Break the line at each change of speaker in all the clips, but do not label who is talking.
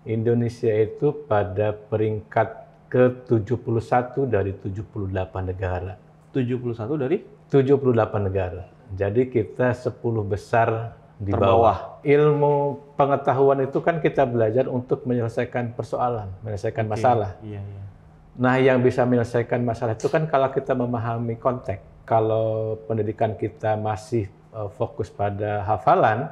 Indonesia itu pada peringkat ke-71 dari 78 negara.
71 dari?
78 negara. Jadi kita 10 besar di
Terbawah.
bawah. Ilmu pengetahuan itu kan kita belajar untuk menyelesaikan persoalan, menyelesaikan masalah.
Iya.
Nah, yang bisa menyelesaikan masalah itu kan kalau kita memahami konteks. Kalau pendidikan kita masih fokus pada hafalan,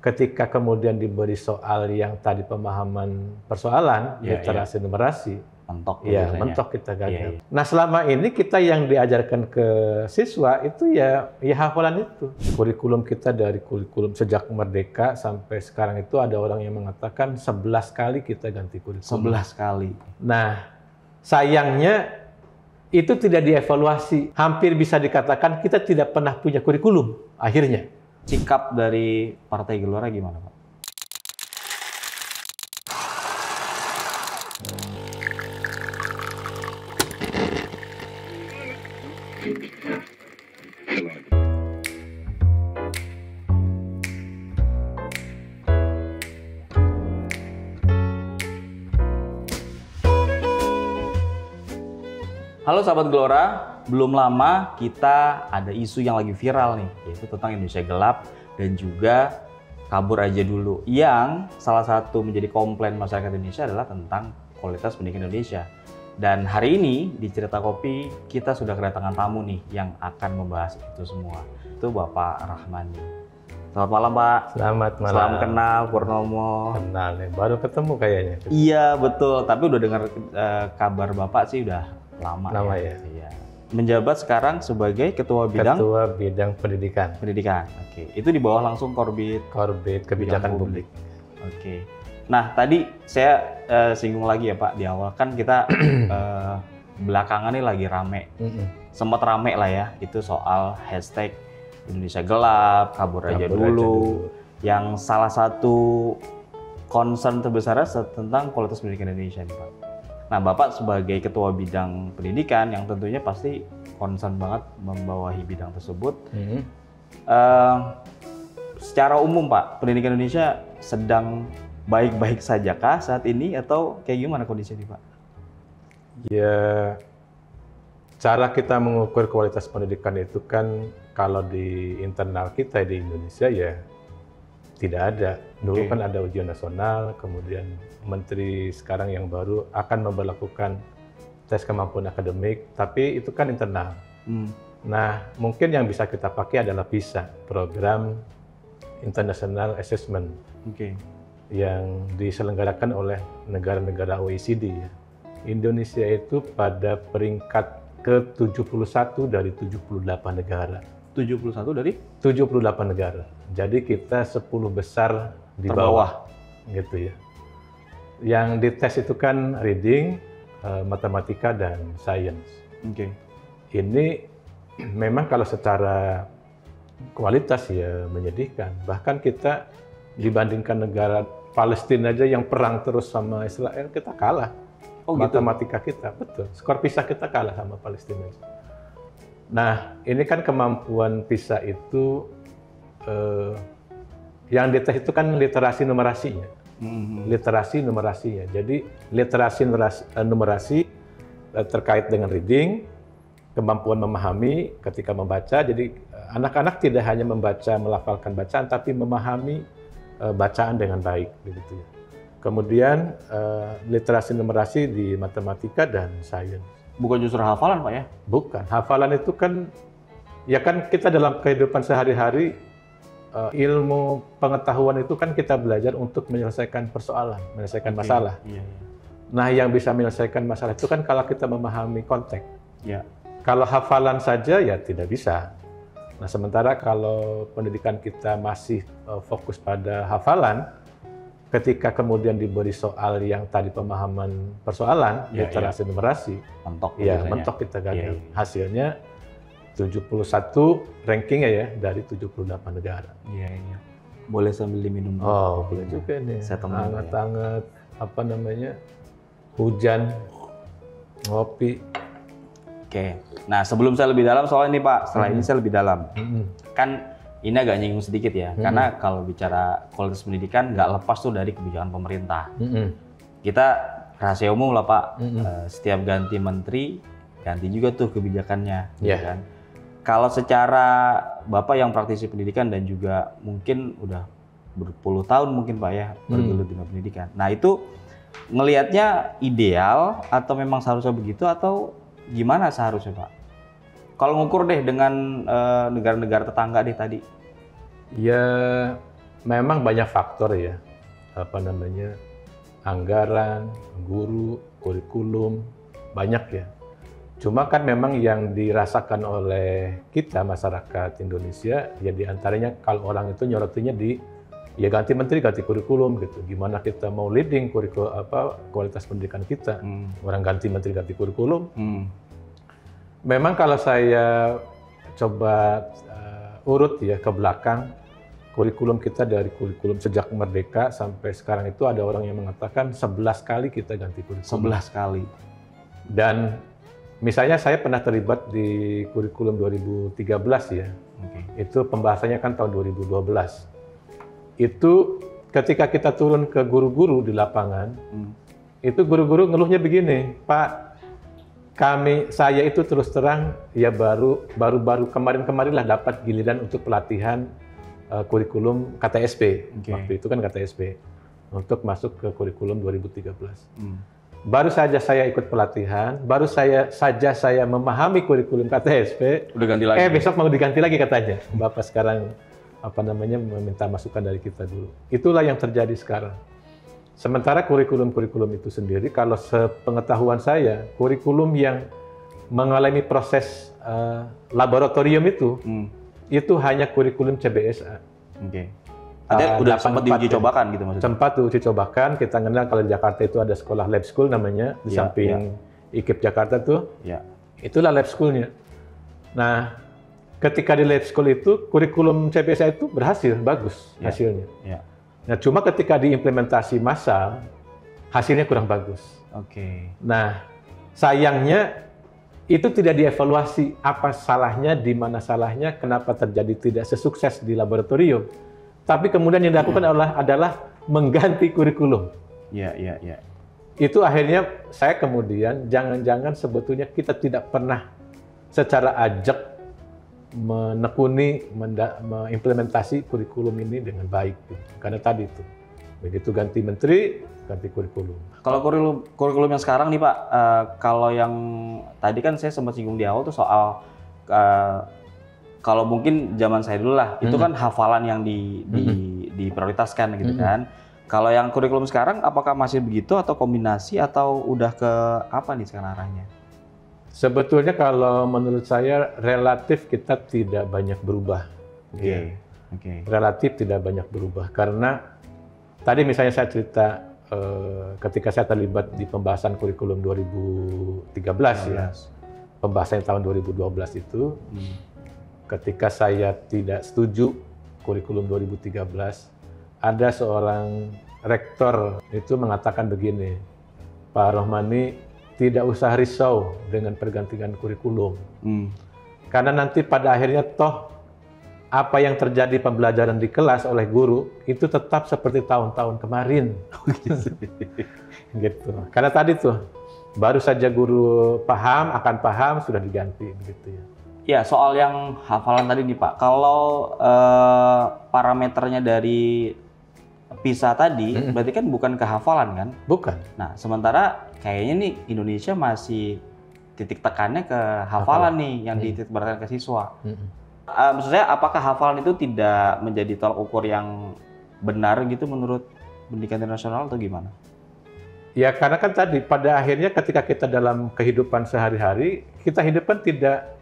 ketika kemudian diberi soal yang tadi pemahaman persoalan, literasi numerasi,
mentok.
Ya, mentok kita gagal. Nah, selama ini kita yang diajarkan ke siswa itu ya hafalan itu. Kurikulum kita dari kurikulum sejak merdeka sampai sekarang itu ada orang yang mengatakan 11 kali kita ganti kurikulum.
11 kali.
Nah, sayangnya itu tidak dievaluasi. Hampir bisa dikatakan kita tidak pernah punya kurikulum akhirnya.
Sikap dari Partai Gelora gimana, Pak? Halo sahabat Gelora, belum lama kita ada isu yang lagi viral nih, yaitu tentang Indonesia gelap dan juga kabur aja dulu. Yang salah satu menjadi komplain masyarakat Indonesia adalah tentang kualitas pendidikan Indonesia. Dan hari ini di Cerita Kopi kita sudah kedatangan tamu nih yang akan membahas itu semua. Itu Bapak Rahmani. Selamat malam Pak.
Selamat malam.
Salam kenal Purnomo.
Kenal nih, baru ketemu kayaknya.
Iya betul, tapi udah dengar kabar Bapak sih udah lama
ya.
Iya. Menjabat sekarang sebagai Ketua
Bidang Pendidikan.
Oke. Itu di bawah langsung Korbit
Kebijakan Publik.
Oke. Nah, tadi saya singgung lagi ya Pak di awal kan kita belakangan ini lagi rame. Sempat rame lah ya, itu soal hashtag Indonesia gelap, kabur aja dulu. Yang salah satu concern terbesarnya tentang kualitas pendidikan Indonesia nih Pak. Nah, Bapak sebagai Ketua Bidang Pendidikan yang tentunya pasti concern banget membawahi bidang tersebut. Secara umum Pak, pendidikan Indonesia sedang baik-baik saja kah saat ini atau kayak gimana kondisinya Pak?
Ya, cara kita mengukur kualitas pendidikan itu kan kalau di internal kita di Indonesia ya tidak ada. Dulu kan ada ujian nasional, kemudian Menteri sekarang yang baru akan memberlakukan tes kemampuan akademik, tapi itu kan internal. Nah, mungkin yang bisa kita pakai adalah PISA, Program International Assessment, yang diselenggarakan oleh negara-negara OECD. Indonesia itu pada peringkat ke-71 dari 78 negara.
71 dari?
78 negara. Jadi kita 10 besar di bawah. Gitu ya. Yang dites itu kan reading, matematika, dan science. Ini memang kalau secara kualitas ya menyedihkan. Bahkan kita dibandingkan negara Palestina aja yang perang terus sama Israel, kita kalah. Matematika kita, betul. Skor PISA kita kalah sama Palestina. Nah, ini kan kemampuan PISA itu yang dites itu kan literasi numerasinya. Literasi numerasinya. Jadi literasi numerasi terkait dengan reading, kemampuan memahami ketika membaca. Jadi anak-anak tidak hanya membaca, melafalkan bacaan, tapi memahami bacaan dengan baik, begitu ya. Kemudian literasi numerasi di matematika dan sains.
Bukan justru hafalan Pak ya?
Bukan, hafalan itu kan ya kan kita dalam kehidupan sehari-hari ilmu pengetahuan itu kan kita belajar untuk menyelesaikan persoalan, menyelesaikan masalah. Nah, yang bisa menyelesaikan masalah itu kan kalau kita memahami konteks. Kalau hafalan saja ya tidak bisa. Nah, sementara kalau pendidikan kita masih fokus pada hafalan, ketika kemudian diberi soal yang tadi pemahaman persoalan, literasi numerasi, mentok kita gagal. Hasilnya 71 rankingnya ya dari 78 negara.
Boleh sambil diminum.
Boleh juga nih.
Saya teman
hangat-hangat, apa namanya, hujan, ngopi.
Nah sebelum saya lebih dalam soal ini Pak, setelah ini saya lebih dalam. Kan ini agak nyinggung sedikit ya, karena kalau bicara kualitas pendidikan nggak lepas tuh dari kebijakan pemerintah. Kita rahasia umum lah Pak, setiap ganti menteri, ganti juga tuh kebijakannya. Gitu kan. Kalau secara Bapak yang praktisi pendidikan dan juga mungkin udah berpuluh tahun mungkin Pak ya, bergelut di pendidikan. Nah itu ngelihatnya ideal atau memang seharusnya begitu atau gimana seharusnya Pak? Kalau ngukur deh dengan negara-negara tetangga deh tadi.
Ya, memang banyak faktor ya, anggaran, guru, kurikulum, banyak ya. Cuma kan memang yang dirasakan oleh kita masyarakat Indonesia, ya diantaranya kalau orang itu nyorotinya ya ganti menteri, ganti kurikulum gitu. Gimana kita mau leading kualitas pendidikan kita, orang ganti menteri, ganti kurikulum. Memang kalau saya coba urut ya ke belakang, kurikulum kita dari kurikulum sejak merdeka sampai sekarang itu ada orang yang mengatakan 11 kali kita ganti kurikulum.
11 kali.
Dan misalnya saya pernah terlibat di kurikulum 2013 ya. Itu pembahasannya kan tahun 2012. Itu ketika kita turun ke guru-guru di lapangan, itu guru-guru ngeluhnya begini, Pak, saya itu terus terang ya baru kemarin lah dapat giliran untuk pelatihan kurikulum KTSP. Waktu itu kan KTSP untuk masuk ke kurikulum 2013. Baru saja saya ikut pelatihan, baru saja saya memahami kurikulum KTSP.
Udah ganti lagi.
Besok mau diganti lagi katanya. Bapak sekarang meminta masukan dari kita dulu. Itulah yang terjadi sekarang. Sementara kurikulum-kurikulum itu sendiri, kalau sepengetahuan saya, kurikulum yang mengalami proses laboratorium itu hanya kurikulum CBSA.
Ada udah sempat diuji cobakan gitu maksudnya?
Sempat diuji cobakan, kita kenal kalau di Jakarta itu ada sekolah lab school namanya, di samping IKIP Jakarta tuh, itulah lab schoolnya. Nah, ketika di lab school itu, kurikulum CBSA itu berhasil, bagus hasilnya. Nah, cuma ketika diimplementasi massal, hasilnya kurang bagus. Nah, sayangnya itu tidak dievaluasi apa salahnya, di mana salahnya, kenapa terjadi tidak sesukses di laboratorium. Tapi kemudian yang dilakukan adalah mengganti kurikulum. Itu akhirnya saya kemudian jangan-jangan sebetulnya kita tidak pernah secara ajak menekuni, mengimplementasi kurikulum ini dengan baik. Karena tadi itu, begitu ganti menteri, ganti kurikulum.
Kalau kurikulum yang sekarang nih Pak, kalau yang tadi kan saya sempat singgung di awal tuh soal, kalau mungkin zaman saya dulu lah, itu kan hafalan yang diprioritaskan gitu kan. Kalau yang kurikulum sekarang, apakah masih begitu atau kombinasi atau udah ke apa nih sekarang arahnya?
Sebetulnya kalau menurut saya relatif kita tidak banyak berubah. Relatif tidak banyak berubah karena tadi misalnya saya cerita ketika saya terlibat di pembahasan kurikulum 2013 ya, pembahasan tahun 2012 itu, ketika saya tidak setuju kurikulum 2013, ada seorang rektor itu mengatakan begini, Pak Rohmani, tidak usah risau dengan pergantian kurikulum. Karena nanti pada akhirnya toh apa yang terjadi pembelajaran di kelas oleh guru itu tetap seperti tahun-tahun kemarin. Gitu. Karena tadi tuh baru saja guru akan paham sudah diganti begitu ya.
Ya, soal yang hafalan tadi nih Pak. Kalau parameternya dari PISA tadi, berarti kan bukan kehafalan kan?
Bukan.
Nah, sementara kayaknya nih Indonesia masih titik tekannya ke hafalan nih yang dititik beratkan ke siswa. Maksud saya, apakah hafalan itu tidak menjadi tolak ukur yang benar gitu menurut pendidikan internasional atau gimana?
Ya, karena kan tadi pada akhirnya ketika kita dalam kehidupan sehari-hari, kita hidup kan tidak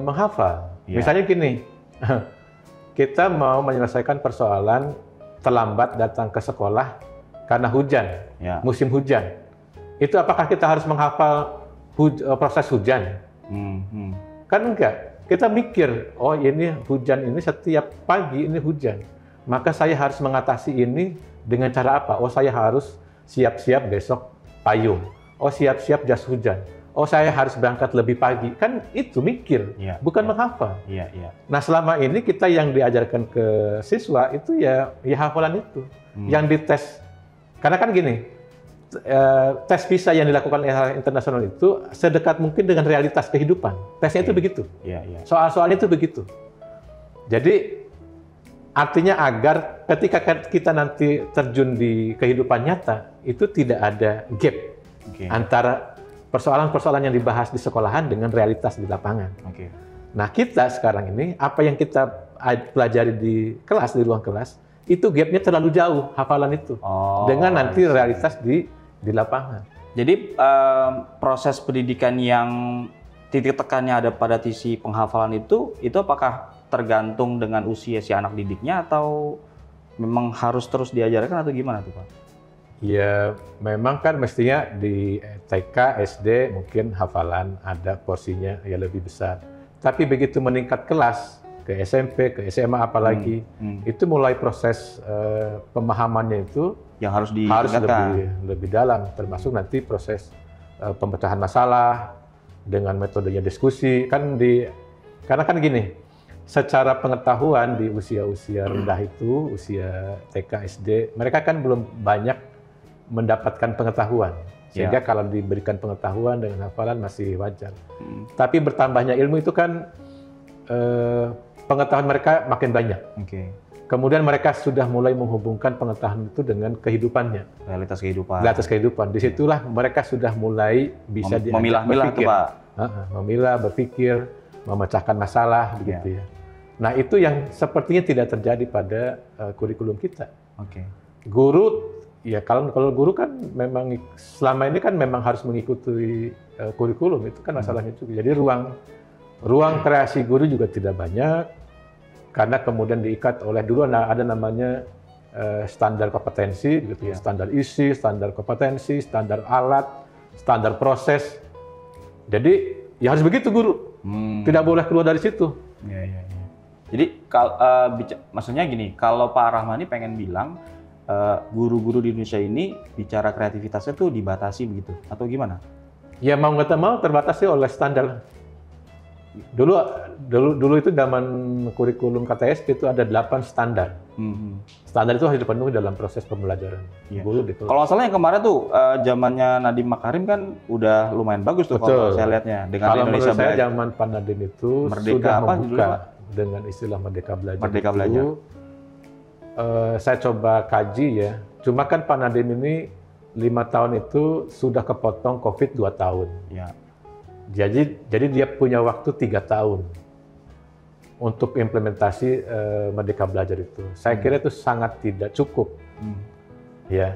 menghafal. Misalnya gini, kita mau menyelesaikan persoalan terlambat datang ke sekolah karena hujan, musim hujan. Itu apakah kita harus menghafal proses hujan? Kan enggak. Kita mikir, oh ini hujan ini setiap pagi ini hujan. Maka saya harus mengatasi ini dengan cara apa? Oh saya harus siap-siap besok payung. Oh siap-siap jas hujan. oh saya harus berangkat lebih pagi. Kan itu mikir, bukan menghafal. Nah selama ini kita yang diajarkan ke siswa itu ya hafalan itu. Yang dites, karena kan gini, tes PISA yang dilakukan oleh internasional itu sedekat mungkin dengan realitas kehidupan. Tesnya itu begitu. Soal-soalnya itu begitu. Jadi artinya agar ketika kita nanti terjun di kehidupan nyata, itu tidak ada gap antara persoalan-persoalan yang dibahas di sekolahan dengan realitas di lapangan. Nah kita sekarang ini, apa yang kita pelajari di kelas, di ruang kelas, itu gapnya terlalu jauh hafalan itu dengan nanti realitas di lapangan.
Jadi proses pendidikan yang titik tekannya ada pada sisi penghafalan itu apakah tergantung dengan usia si anak didiknya atau memang harus terus diajarkan atau gimana tuh Pak?
Ya memang kan mestinya di TK, SD mungkin hafalan ada porsinya ya lebih besar. Tapi begitu meningkat kelas ke SMP, ke SMA apalagi, itu mulai proses pemahamannya itu
yang harus
lebih dalam, termasuk nanti proses pemecahan masalah dengan metodenya diskusi. Karena kan gini, secara pengetahuan di usia-usia rendah itu, usia TK, SD, mereka kan belum banyak mendapatkan pengetahuan. Sehingga kalau diberikan pengetahuan dengan hafalan masih wajar. Tapi bertambahnya ilmu itu kan pengetahuan mereka makin banyak. Kemudian mereka sudah mulai menghubungkan pengetahuan itu dengan kehidupannya.
Realitas kehidupan.
Disitulah mereka sudah mulai bisa
memilah-milah tuh Pak.
Memilah, berpikir, memecahkan masalah, begitu ya. Nah itu yang sepertinya tidak terjadi pada kurikulum kita. Guru, ya kalau guru kan memang selama ini kan memang harus mengikuti kurikulum, itu kan masalahnya juga. Jadi ruang kreasi guru juga tidak banyak, karena kemudian diikat oleh dulu ada namanya standar kompetensi, gitu ya. Standar isi, standar kompetensi, standar alat, standar proses. Jadi ya harus begitu guru, tidak boleh keluar dari situ.
Jadi maksudnya gini, kalau Pak Rahmani pengen bilang guru-guru di Indonesia ini bicara kreativitasnya tuh dibatasi begitu atau gimana?
Ya mau nggak mau terbatasi oleh standar. Dulu itu zaman kurikulum KTSP itu ada 8 standar. Standar itu harus dipenuhi dalam proses pembelajaran.
Kalau nggak salah yang kemarin tuh zamannya Nadiem Makarim kan udah lumayan bagus tuh kalau saya lihatnya. Dengan
kalau
Indonesia
menurut saya zaman Pak Nadiem itu sudah membuka dengan istilah Merdeka Belajar. Saya coba kaji ya. Cuma kan Pak Nadiem ini 5 tahun itu sudah kepotong COVID 2 tahun. Jadi dia punya waktu 3 tahun untuk implementasi Merdeka Belajar itu. Saya kira itu sangat tidak cukup. Ya.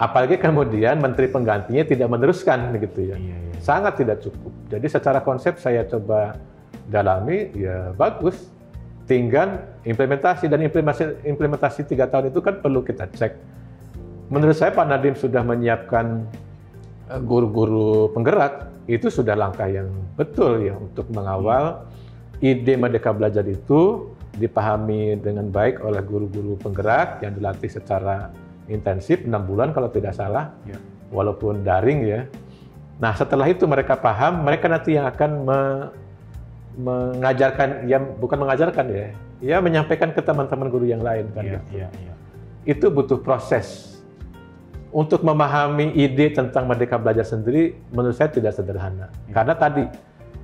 Apalagi kemudian menteri penggantinya tidak meneruskan begitu ya. Sangat tidak cukup. Jadi secara konsep saya coba dalami, ya bagus. Tinggal implementasi, dan implementasi 3 tahun itu kan perlu kita cek. Menurut saya Pak Nadiem sudah menyiapkan guru-guru penggerak, itu sudah langkah yang betul ya untuk mengawal ide Merdeka Belajar itu dipahami dengan baik oleh guru-guru penggerak yang dilatih secara intensif 6 bulan kalau tidak salah, walaupun daring ya. Nah setelah itu mereka paham, mereka nanti yang akan mengajarkan, ya bukan mengajarkan ya menyampaikan ke teman-teman guru yang lain kan. Itu butuh proses. Untuk memahami ide tentang Merdeka Belajar sendiri, menurut saya tidak sederhana. Karena tadi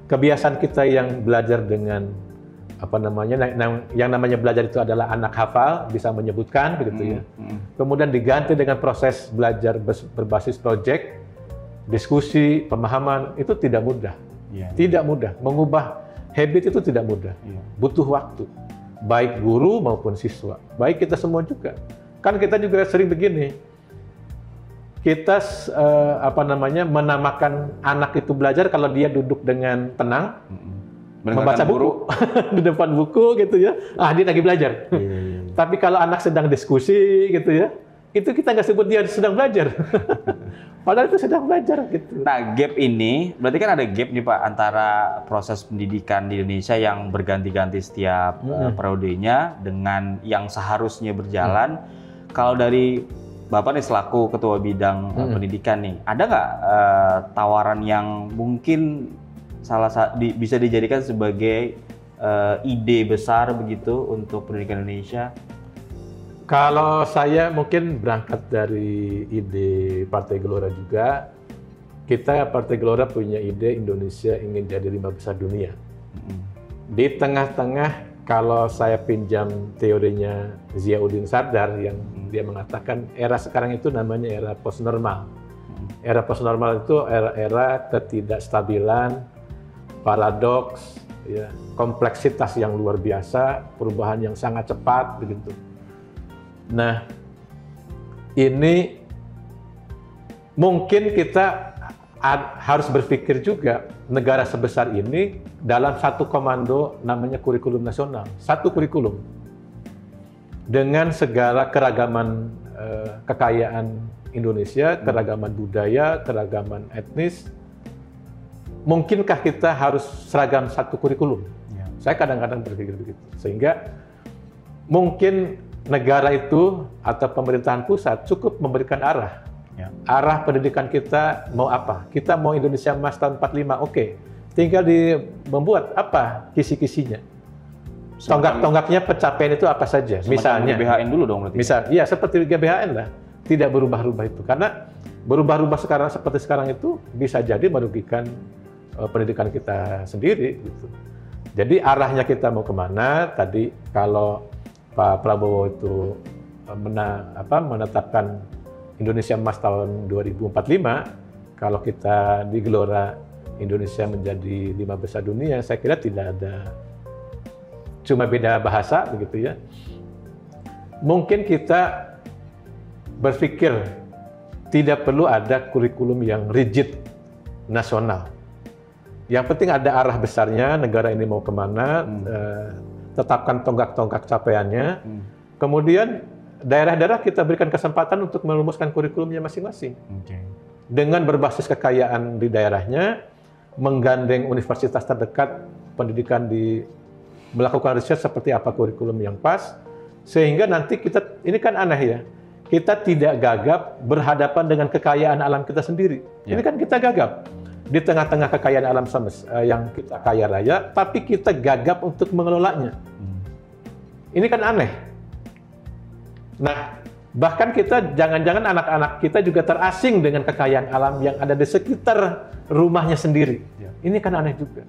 kebiasaan kita yang belajar dengan yang namanya belajar itu adalah anak hafal, bisa menyebutkan begitu ya. Kemudian diganti dengan proses belajar berbasis proyek, diskusi, pemahaman, itu tidak mudah. Tidak mudah. Mengubah habit itu tidak mudah. Butuh waktu. Baik guru maupun siswa. Baik kita semua juga. Kan kita juga sering begini. Kita menamakan anak itu belajar kalau dia duduk dengan tenang, membaca buku di depan buku gitu ya. Dia lagi belajar. Tapi kalau anak sedang diskusi gitu ya, itu kita nggak sebut dia sedang belajar. Padahal itu sedang belajar gitu.
Nah, gap ini berarti kan ada gap nih Pak antara proses pendidikan di Indonesia yang berganti-ganti setiap periodenya dengan yang seharusnya berjalan. Kalau dari Bapak nih selaku ketua bidang pendidikan nih, ada nggak tawaran yang mungkin bisa dijadikan sebagai ide besar begitu untuk pendidikan Indonesia?
Kalau saya mungkin berangkat dari ide Partai Gelora juga. Kita Partai Gelora punya ide Indonesia ingin jadi 5 besar dunia. Di tengah-tengah, kalau saya pinjam teorinya Ziauddin Sardar yang dia mengatakan era sekarang itu namanya era post normal. Era post normal itu era ketidakstabilan, paradoks, ya, kompleksitas yang luar biasa, perubahan yang sangat cepat begitu. Nah, ini mungkin kita harus berpikir juga negara sebesar ini dalam satu komando namanya kurikulum nasional, satu kurikulum dengan segala keragaman kekayaan Indonesia, keragaman budaya, keragaman etnis. Mungkinkah kita harus seragam satu kurikulum? Ya. Saya kadang-kadang berpikir begitu, sehingga mungkin negara itu atau pemerintahan pusat cukup memberikan arah. Ya. Arah pendidikan kita mau apa? Kita mau Indonesia Emas tahun 45, oke. Tinggal membuat apa kisi-kisinya. Tonggak-tonggaknya pencapaian itu apa saja. Misalnya
GBHN dulu dong berarti.
Ya seperti GBHN lah. Tidak berubah-ubah itu. Karena berubah-ubah sekarang seperti sekarang itu bisa jadi merugikan pendidikan kita sendiri gitu. Jadi arahnya kita mau kemana? Tadi kalau Pak Prabowo itu menetapkan Indonesia Emas tahun 2045, kalau kita di Gelora Indonesia menjadi 5 besar dunia, saya kira tidak ada, cuma beda bahasa begitu ya. Mungkin kita berpikir tidak perlu ada kurikulum yang rigid nasional. Yang penting ada arah besarnya, negara ini mau kemana, tetapkan tonggak-tonggak capaiannya, kemudian daerah-daerah kita berikan kesempatan untuk merumuskan kurikulumnya masing-masing. Dengan berbasis kekayaan di daerahnya, menggandeng universitas terdekat, pendidikan melakukan riset seperti apa kurikulum yang pas, sehingga nanti kita, ini kan aneh ya, kita tidak gagap berhadapan dengan kekayaan alam kita sendiri. Ya. Ini kan kita gagap di tengah-tengah kekayaan alam yang kita kaya raya, tapi kita gagap untuk mengelolanya. Ini kan aneh. Nah, bahkan kita jangan-jangan anak-anak kita juga terasing dengan kekayaan alam yang ada di sekitar rumahnya sendiri. Ya. Ini kan aneh juga.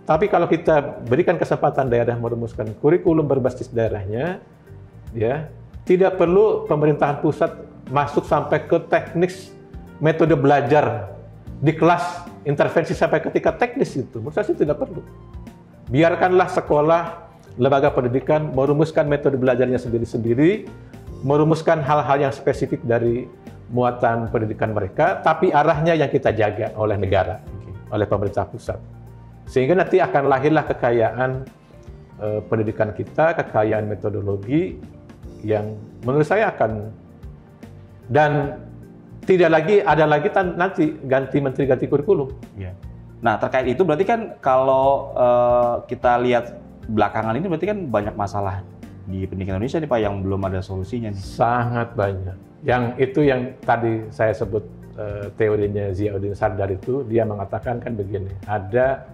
Tapi kalau kita berikan kesempatan daerah merumuskan kurikulum berbasis daerahnya, ya, tidak perlu pemerintahan pusat masuk sampai ke teknis metode belajar di kelas, intervensi sampai ke tingkat teknis itu. Menurut saya sih tidak perlu. Biarkanlah sekolah, lembaga pendidikan merumuskan metode belajarnya sendiri-sendiri, merumuskan hal-hal yang spesifik dari muatan pendidikan mereka, tapi arahnya yang kita jaga oleh negara, oleh pemerintah pusat. Sehingga nanti akan lahirlah kekayaan pendidikan kita, kekayaan metodologi yang menurut saya akan, dan tidak lagi ada lagi nanti ganti menteri, ganti kurikulum.
Ya. Nah, terkait itu berarti kan kalau kita lihat belakangan ini berarti kan banyak masalah di pendidikan Indonesia nih Pak yang belum ada solusinya nih.
Sangat banyak. Yang itu yang tadi saya sebut teorinya Ziauddin Sardar itu, dia mengatakan kan begini, ada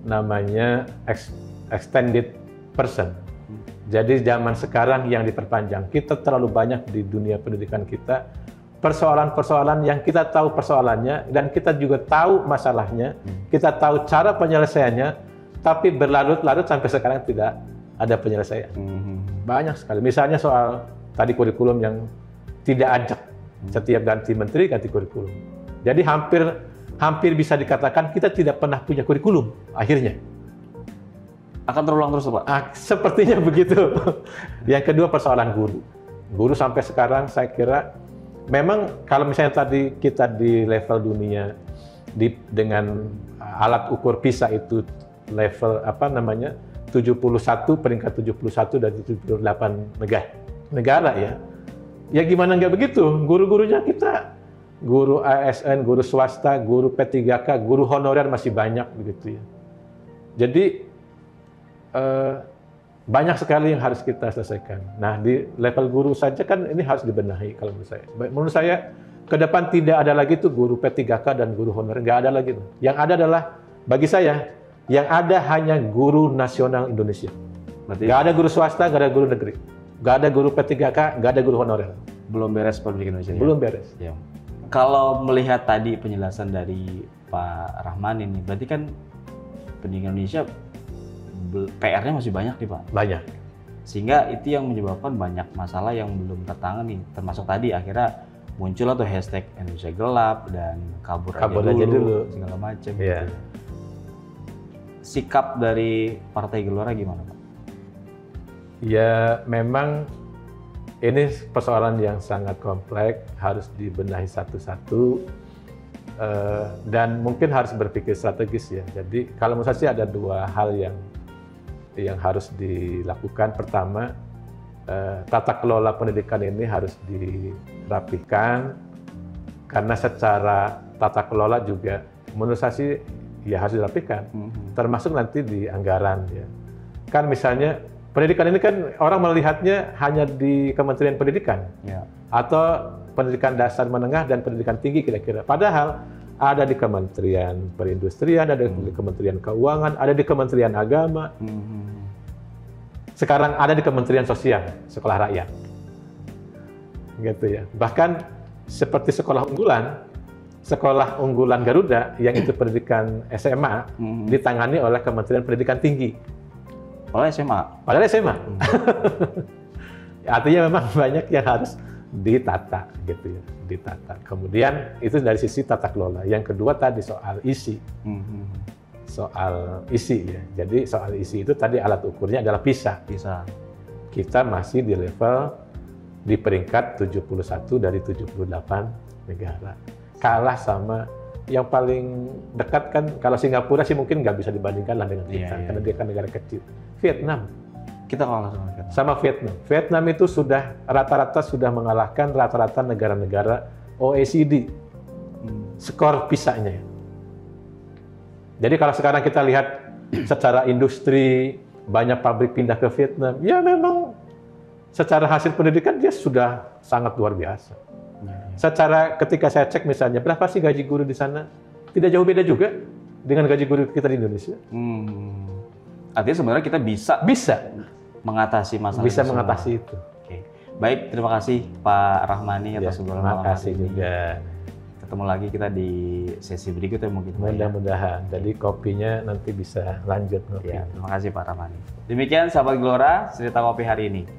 namanya extended person. Jadi zaman sekarang yang diperpanjang, kita terlalu banyak di dunia pendidikan kita, persoalan-persoalan yang kita tahu persoalannya, dan kita juga tahu masalahnya, kita tahu cara penyelesaiannya, tapi berlarut-larut sampai sekarang tidak ada penyelesaian. Banyak sekali. Misalnya soal tadi kurikulum yang tidak ajak, setiap ganti menteri ganti kurikulum. Jadi hampir bisa dikatakan kita tidak pernah punya kurikulum akhirnya.
Akan terulang terus Pak?
Sepertinya begitu. Yang kedua persoalan guru. Guru sampai sekarang saya kira memang kalau misalnya tadi kita di level dunia dengan alat ukur PISA itu level 71, peringkat 71 dari 78 negara ya. Ya gimana nggak begitu? Guru-gurunya kita, guru ASN, guru swasta, guru P3K, guru honorer masih banyak begitu ya. Jadi banyak sekali yang harus kita selesaikan. Nah, di level guru saja kan ini harus dibenahi kalau menurut saya. Menurut saya, ke depan tidak ada lagi tuh guru P3K dan guru honorer, nggak ada lagi tuh. Yang ada adalah, bagi saya, yang ada hanya guru nasional Indonesia. Nggak ada guru swasta, nggak ada guru negeri. Nggak ada guru P3K, nggak ada guru honorer.
Belum beres pendidikan Indonesia.
Belum beres.
Ya. Kalau melihat tadi penjelasan dari Pak Rahman ini, berarti kan pendidikan Indonesia PR-nya masih banyak nih Pak.
Banyak.
Sehingga itu yang menyebabkan banyak masalah yang belum tertangani. Termasuk tadi akhirnya muncul atau hashtag Indonesia gelap dan kabur aja dulu segala macam.
Yeah.
Gitu. Sikap dari Partai Gelora gimana Pak?
Ya memang ini persoalan yang sangat kompleks, harus dibenahi satu-satu. Dan mungkin harus berpikir strategis ya. Jadi kalau menurut saya ada dua hal yang harus dilakukan. Pertama, tata kelola pendidikan ini harus dirapikan, karena secara tata kelola juga menurut saya sih ya harus dirapikan, termasuk nanti di anggaran ya. Kan misalnya pendidikan ini kan orang melihatnya hanya di Kementerian Pendidikan ya, atau pendidikan dasar menengah dan pendidikan tinggi kira-kira. Padahal ada di Kementerian Perindustrian, ada di Kementerian Keuangan, ada di Kementerian Agama. Sekarang ada di Kementerian Sosial, Sekolah Rakyat. Gitu ya. Bahkan seperti sekolah unggulan Garuda yang itu pendidikan SMA ditangani oleh Kementerian Pendidikan Tinggi.
Oleh SMA?
Padahal SMA. Artinya memang banyak yang harus ditata gitu ya, ditata. Kemudian itu dari sisi tata kelola. Yang kedua tadi soal isi, soal isi ya. Jadi soal isi itu tadi alat ukurnya adalah PISA. Kita masih di level di peringkat 71 dari 78 negara. Kalah sama yang paling dekat kan, kalau Singapura sih mungkin nggak bisa dibandingkan lah dengan kita, karena dia kan negara kecil. Vietnam.
Kita kalah
sama Vietnam. Vietnam itu sudah rata-rata sudah mengalahkan rata-rata negara-negara OECD. Skor PISA-nya. Jadi kalau sekarang kita lihat secara industri, banyak pabrik pindah ke Vietnam, ya memang secara hasil pendidikan dia sudah sangat luar biasa. Secara ketika saya cek misalnya, berapa sih gaji guru di sana? Tidak jauh beda juga dengan gaji guru kita di Indonesia.
Artinya sebenarnya kita bisa mengatasi masalah
bisa mengatasi itu.
Oke. Baik, terima kasih Pak Rahmani atas obrolan malam hari ini.
Terima kasih juga.
Ketemu lagi kita di sesi berikutnya mungkin.
Mudah-mudahan. Jadi kopinya nanti bisa lanjut ngopi.
Ya, terima kasih Pak Rahmani. Demikian sahabat Gelora, cerita kopi hari ini.